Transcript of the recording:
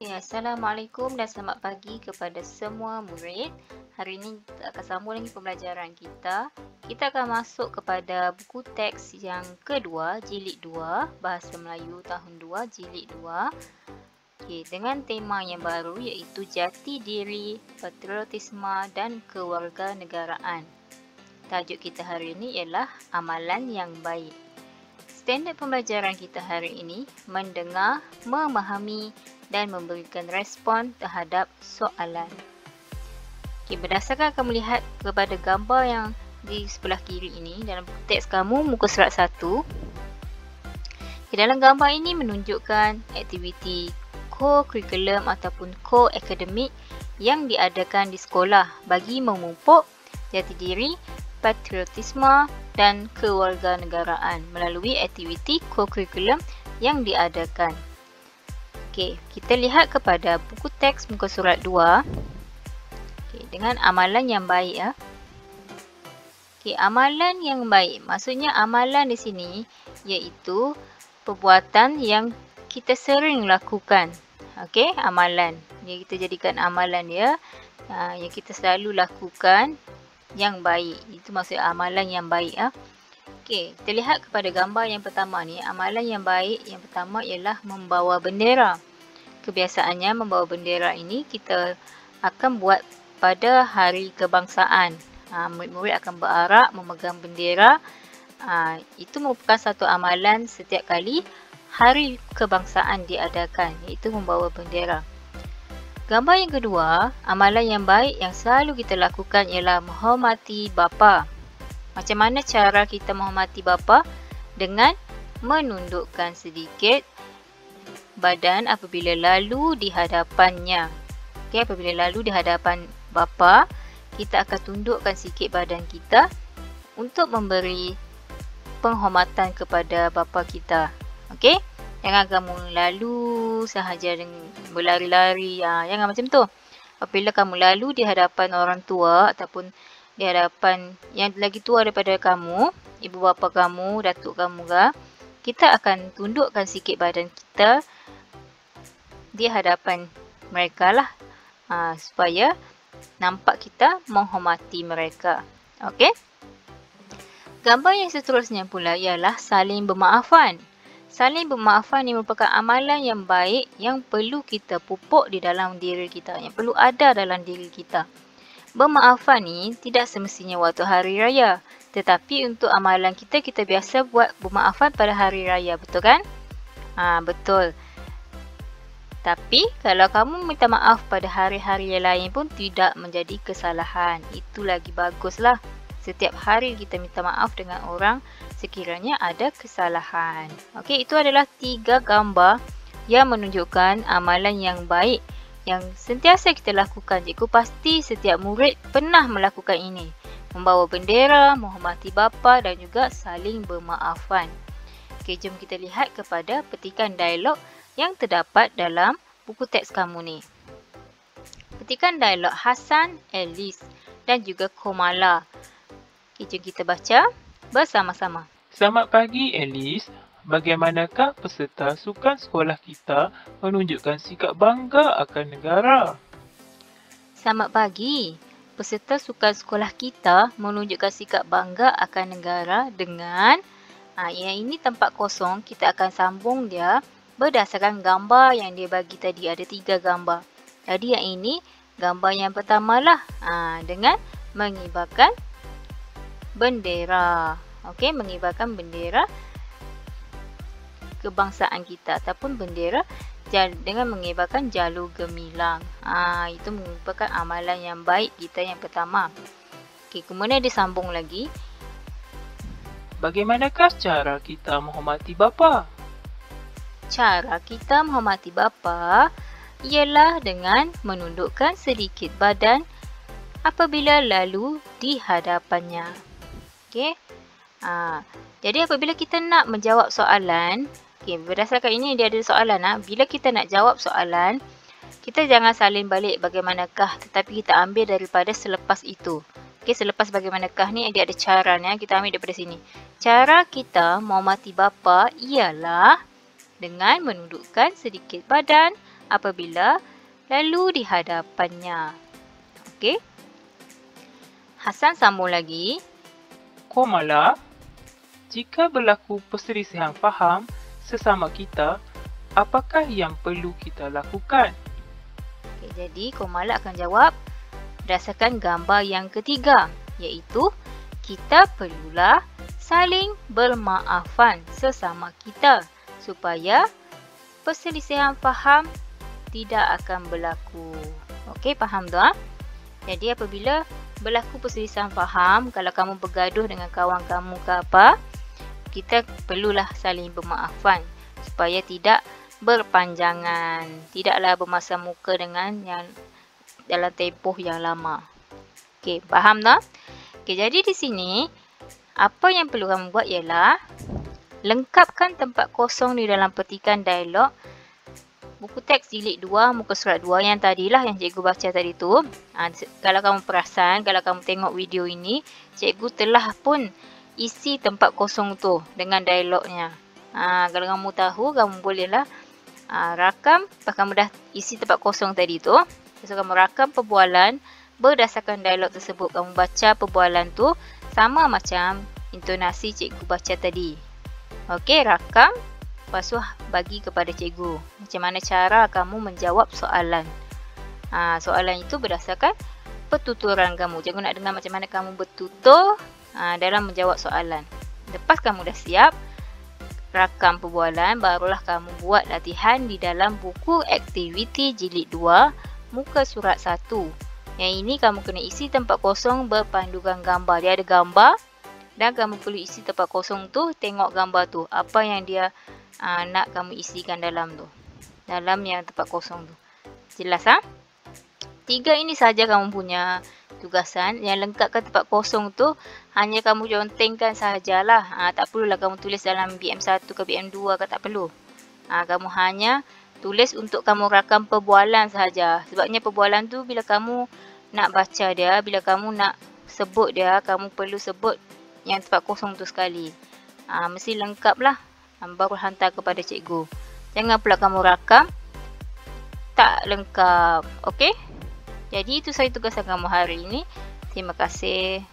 Ya, Assalamualaikum dan selamat pagi kepada semua murid. Hari ini kita akan sambung lagi pembelajaran kita. Kita akan masuk kepada buku teks yang kedua, jilid 2, Bahasa Melayu tahun 2, jilid 2. Okay, dengan tema yang baru iaitu jati diri, patriotisme dan kewarganegaraan. Tajuk kita hari ini ialah amalan yang baik. Standard pembelajaran kita hari ini mendengar, memahami dan memberikan respon terhadap soalan. Okay, berdasarkan kamu lihat kepada gambar yang di sebelah kiri ini dalam buku teks kamu muka surat 1. Okay, dalam gambar ini menunjukkan aktiviti co-curriculum ataupun co-akademik yang diadakan di sekolah bagi memupuk jati diri, patriotisme dan kewarganegaraan melalui aktiviti co-curriculum yang diadakan. Okey, kita lihat kepada buku teks muka surat 2. Okey, dengan amalan yang baik ya. Okey, amalan yang baik. Maksudnya amalan di sini iaitu perbuatan yang kita sering lakukan. Okey, amalan. Jadi kita jadikan amalan dia yang kita selalu lakukan yang baik. Itu maksud amalan yang baik ya. Okey, kita lihat kepada gambar yang pertama ni. Amalan yang baik yang pertama ialah membawa bendera. Kebiasaannya membawa bendera ini kita akan buat pada hari kebangsaan. Murid-murid akan berarak memegang bendera. Itu merupakan satu amalan setiap kali hari kebangsaan diadakan, iaitu membawa bendera. Gambar yang kedua, amalan yang baik yang selalu kita lakukan ialah menghormati bapa. Macam mana cara kita menghormati bapa? Dengan menundukkan sedikit badan apabila lalu di hadapannya. Okey, apabila lalu di hadapan bapa, kita akan tundukkan sikit badan kita untuk memberi penghormatan kepada bapa kita. Okey? Jangan kamu lalu sahaja dengan berlari-lari. Jangan macam tu. Apabila kamu lalu di hadapan orang tua ataupun di hadapan yang lagi tua daripada kamu, ibu bapa kamu, datuk kamu ke, kita akan tundukkan sikit badan kita di hadapan mereka lah. Supaya nampak kita menghormati mereka. Okey? Gambar yang seterusnya pula ialah saling bermaafan. Saling bermaafan ini merupakan amalan yang baik yang perlu kita pupuk di dalam diri kita, yang perlu ada dalam diri kita. Bermaafan ni tidak semestinya waktu hari raya, tetapi untuk amalan kita, kita biasa buat bermaafan pada hari raya, betul kan? Betul. Tapi kalau kamu minta maaf pada hari-hari yang lain pun tidak menjadi kesalahan. Itu lagi baguslah. Setiap hari kita minta maaf dengan orang sekiranya ada kesalahan. Okey, itu adalah 3 gambar yang menunjukkan amalan yang baik yang sentiasa kita lakukan. Cikgu pasti setiap murid pernah melakukan ini. Membawa bendera, menghormati bapa dan juga saling bermaafan. Okey, jom kita lihat kepada petikan dialog yang terdapat dalam buku teks kamu ni. Petikan dialog Hasan, Alice dan juga Komala. Okay, jom kita baca bersama-sama. Selamat pagi, Alice. Bagaimanakah peserta sukan sekolah kita menunjukkan sikap bangga akan negara? Selamat pagi. Peserta sukan sekolah kita menunjukkan sikap bangga akan negara dengan yang ini tempat kosong, kita akan sambung dia berdasarkan gambar yang dia bagi tadi. Ada 3 gambar. Jadi yang ini gambar yang pertama lah dengan mengibarkan bendera. Okey, mengibarkan bendera kebangsaan kita ataupun bendera dengan mengibarkan jalur gemilang. Itu merupakan amalan yang baik kita yang pertama. Okey, kemudian disambung lagi. Bagaimanakah cara kita menghormati bapa? Cara kita menghormati bapa ialah dengan menundukkan sedikit badan apabila lalu di hadapannya. Okey. Jadi apabila kita nak menjawab soalan, berdasarkan ini dia ada soalan. Bila kita nak jawab soalan, kita jangan salin balik bagaimanakah, tetapi kita ambil daripada selepas itu. Okey, selepas bagaimanakah ni dia ada cara ni, kita ambil daripada sini. Cara kita menghormati bapa ialah dengan menundukkan sedikit badan apabila lalu di hadapannya. Okey. Hasan sambung lagi. Komala, jika berlaku perselisihan faham sesama kita, apakah yang perlu kita lakukan? Okay, jadi Komala akan jawab berdasarkan gambar yang ketiga, iaitu kita perlulah saling bermaafan sesama kita supaya perselisihan faham tidak akan berlaku. Okey, faham tu? Jadi apabila berlaku perselisihan faham, kalau kamu bergaduh dengan kawan kamu ke apa, kita perlulah saling bermaafan supaya tidak berpanjangan, tidaklah bermasa muka dengan yang dalam tempoh yang lama. Okey, faham tak? Okey, jadi di sini apa yang perlu kamu buat ialah lengkapkan tempat kosong di dalam petikan dialog buku teks jilid 2, muka surat 2 yang tadilah yang cikgu baca tadi tu. Kalau kamu perasan, kalau kamu tengok video ini, cikgu telah pun isi tempat kosong tu dengan dialognya. Kalau kamu tahu, kamu bolehlah rakam, kamu dah isi tempat kosong tadi tu. So, kamu rakam perbualan berdasarkan dialog tersebut. Kamu baca perbualan tu sama macam intonasi cikgu baca tadi. Okey, rakam. Lepas tu bagi kepada cikgu macam mana cara kamu menjawab soalan. Soalan itu berdasarkan pertuturan kamu. Cikgu nak dengar macam mana kamu bertutur dalam menjawab soalan. Lepas kamu dah siap rakam perbualan, barulah kamu buat latihan di dalam buku aktiviti jilid 2 muka surat 1. Yang ini kamu kena isi tempat kosong berpandukan gambar. Dia ada gambar dan kamu perlu isi tempat kosong tu, tengok gambar tu. Apa yang dia nak kamu isikan dalam tu. Dalam yang tempat kosong tu. Jelas 3 ini saja kamu punya tugasan. Yang lengkapkan tempat kosong tu hanya kamu contengkan sahajalah. Tak perlulah kamu tulis dalam BM1 ke BM2 ke, tak perlu. Kamu hanya tulis untuk kamu rakam perbualan sahaja. Sebabnya perbualan tu bila kamu nak baca dia, bila kamu nak sebut dia, kamu perlu sebut yang tempat kosong tu sekali. Mesti lengkap lah. Baru hantar kepada cikgu. Jangan pula kamu rakam tak lengkap. Okey? Jadi itu sahaja tugasan kamu hari ini. Terima kasih.